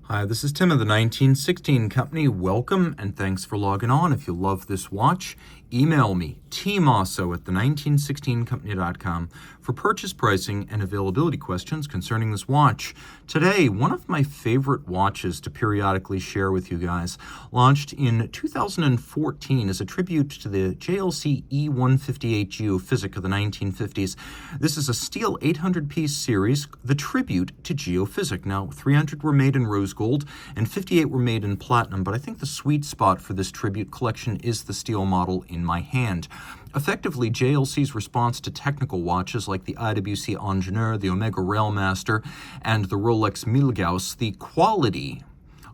Hi, this is Tim of the 1916 Company. Welcome and thanks for logging on. If you love this watch, email me, Team Mosso at the1916company.com for purchase pricing and availability questions concerning this watch. Today, one of my favorite watches to periodically share with you guys, launched in 2014 as a tribute to the Jaeger-LeCoultre Geophysic of the 1950s. This is a steel 800-piece series, the tribute to Geophysic. Now, 300 were made in rose gold and 58 were made in platinum, but I think the sweet spot for this tribute collection is the steel model in my hand. Effectively, JLC's response to technical watches like the IWC Ingenieur, the Omega Railmaster, and the Rolex Milgauss, the quality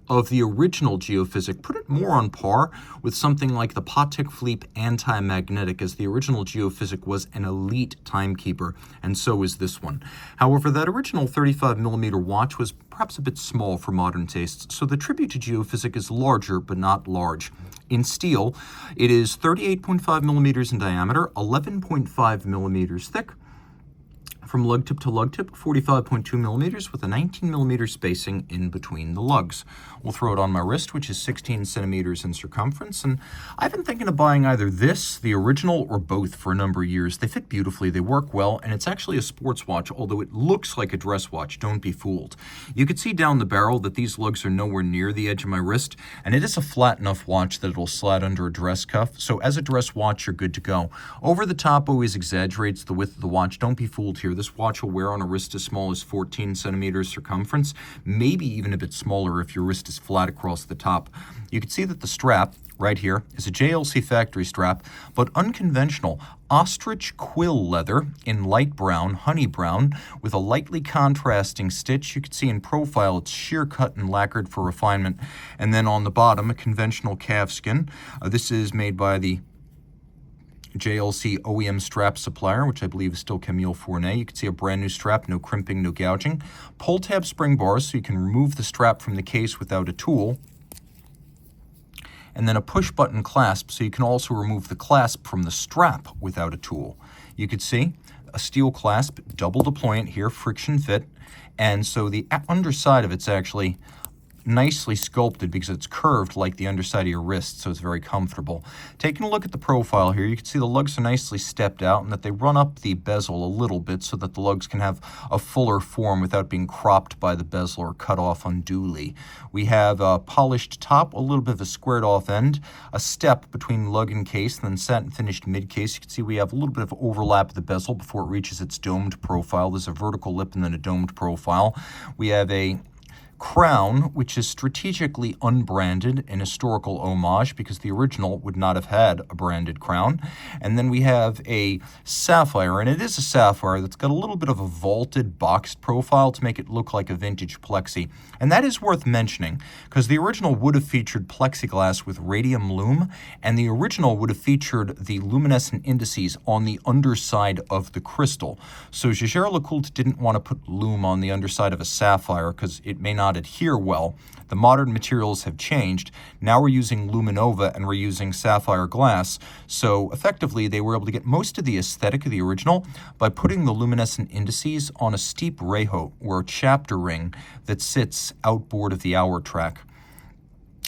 of the original Geophysic put it more on par with something like the Patek Philippe Anti-Magnetic, as the original Geophysic was an elite timekeeper, and so is this one. However, that original 35mm watch was perhaps a bit small for modern tastes, so the tribute to Geophysic is larger but not large. In steel, it is 38.5mm in diameter, 11.5mm thick, from lug tip to lug tip, 45.2mm with a 19mm spacing in between the lugs. We'll throw it on my wrist, which is 16 centimeters in circumference, and I've been thinking of buying either this, the original, or both for a number of years. They fit beautifully, they work well, and it's actually a sports watch, although it looks like a dress watch. Don't be fooled. You can see down the barrel that these lugs are nowhere near the edge of my wrist, and it is a flat enough watch that it'll slide under a dress cuff, so as a dress watch, you're good to go. Over the top always exaggerates the width of the watch. Don't be fooled here. This watch will wear on a wrist as small as 14 centimeters circumference, maybe even a bit smaller if your wrist is flat across the top. You can see that the strap right here is a JLC factory strap, but unconventional ostrich quill leather in light brown, honey brown, with a lightly contrasting stitch. You can see in profile it's sheer cut and lacquered for refinement. And then on the bottom, a conventional calfskin. This is made by the JLC OEM strap supplier, which I believe is still Camille Fournet. You can see a brand new strap, no crimping, no gouging. Pull tab spring bars so you can remove the strap from the case without a tool. And then a push button clasp so you can also remove the clasp from the strap without a tool. You could see a steel clasp, double deployant here, friction fit. And so the underside of it's actually nicely sculpted because it's curved like the underside of your wrist, so it's very comfortable. Taking a look at the profile here, you can see the lugs are nicely stepped out and that they run up the bezel a little bit so that the lugs can have a fuller form without being cropped by the bezel or cut off unduly. We have a polished top, a little bit of a squared off end, a step between lug and case, and then satin finished mid case. You can see we have a little bit of overlap of the bezel before it reaches its domed profile. There's a vertical lip and then a domed profile. We have a crown, which is strategically unbranded, an historical homage because the original would not have had a branded crown. And then we have a sapphire, and it is a sapphire that's got a little bit of a vaulted boxed profile to make it look like a vintage plexi. And that is worth mentioning because the original would have featured plexiglass with radium lume, and the original would have featured the luminescent indices on the underside of the crystal. So Jaeger-LeCoultre didn't want to put lume on the underside of a sapphire because it may not adhere well. The modern materials have changed. Now we're using Luminova and we're using sapphire glass. So effectively, they were able to get most of the aesthetic of the original by putting the luminescent indices on a steep rehaut, or a chapter ring that sits outboard of the hour track.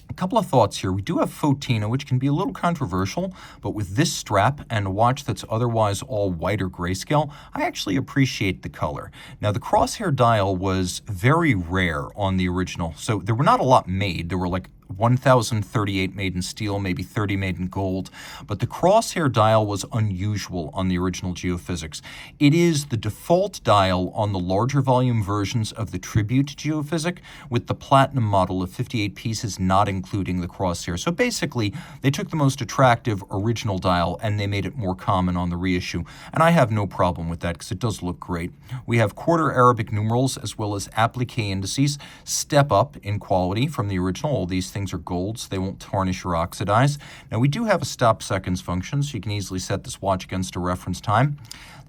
A couple of thoughts here. We do have Fotina, which can be a little controversial, but with this strap and a watch that's otherwise all white or grayscale, I actually appreciate the color. Now, the crosshair dial was very rare on the original, so there were not a lot made. There were like 1,038 made in steel, maybe 30 made in gold, but the crosshair dial was unusual on the original Geophysics. It is the default dial on the larger volume versions of the Tribute Geophysic, with the platinum model of 58 pieces not including the crosshair. So basically, they took the most attractive original dial and they made it more common on the reissue, and I have no problem with that because it does look great. We have quarter Arabic numerals as well as applique indices, step up in quality from the original. All these things are gold, so they won't tarnish or oxidize. Now, we do have a stop seconds function, so you can easily set this watch against a reference time.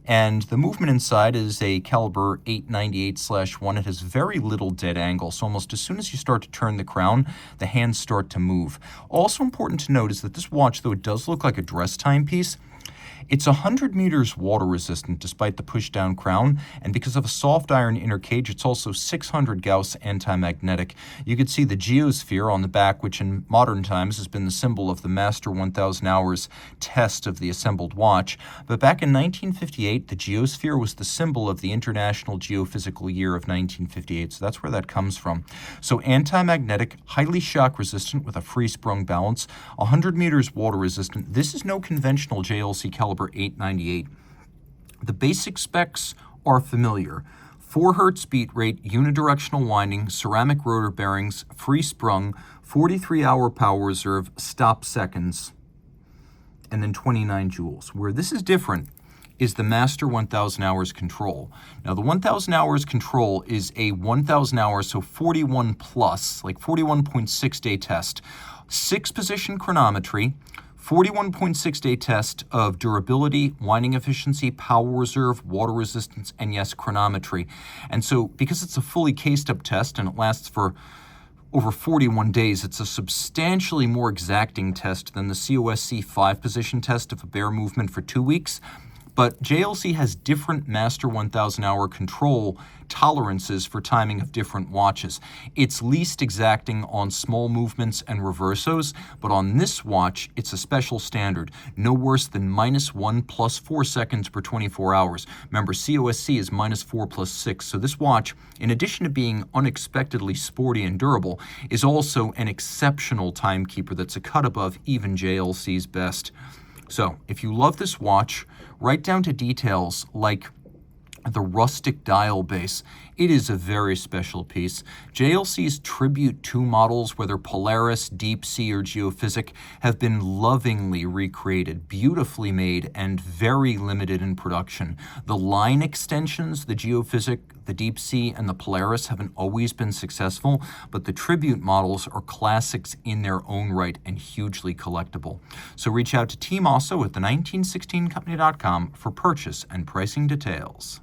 And the movement inside is a caliber 898/1. It has very little dead angle, so almost as soon as you start to turn the crown, the hands start to move. Also important to note is that this watch, though it does look like a dress timepiece, It's 100 meters water resistant despite the pushdown crown, and because of a soft iron inner cage, it's also 600 Gauss anti-magnetic. You could see the geosphere on the back, which in modern times has been the symbol of the Master 1000 Hours test of the assembled watch. But back in 1958, the geosphere was the symbol of the International Geophysical Year of 1958, so that's where that comes from. So anti-magnetic, highly shock resistant with a free sprung balance, 100 meters water resistant. This is no conventional JLC caliber 898. The basic specs are familiar. 4 Hz beat rate, unidirectional winding, ceramic rotor bearings, free sprung, 43-hour power reserve, stop seconds, and then 29 joules. Where this is different is the Master 1000 Hours control. Now the 1000 Hours control is a 1000 hours, so 41 plus, like 41.6 day test. 6-position chronometry, 41.6 day test of durability, winding efficiency, power reserve, water resistance, and yes, chronometry. And so because it's a fully cased up test and it lasts for over 41 days, it's a substantially more exacting test than the COSC 5-position test of a bare movement for 2 weeks. But JLC has different Master 1000 Hour control tolerances for timing of different watches. It's least exacting on small movements and reversos, but on this watch, it's a special standard, no worse than -1 plus 4 seconds per 24 hours. Remember, COSC is -4 plus 6, so this watch, in addition to being unexpectedly sporty and durable, is also an exceptional timekeeper that's a cut above even JLC's best. So, if you love this watch, right down to details like the rustic dial base, it is a very special piece. JLC's Tribute 2 models, whether Polaris, Deep Sea, or Geophysic, have been lovingly recreated, beautifully made, and very limited in production. The line extensions, the Geophysic, the Deep Sea, and the Polaris haven't always been successful, but the Tribute models are classics in their own right and hugely collectible. So reach out to Team Mosso at the 1916company.com for purchase and pricing details.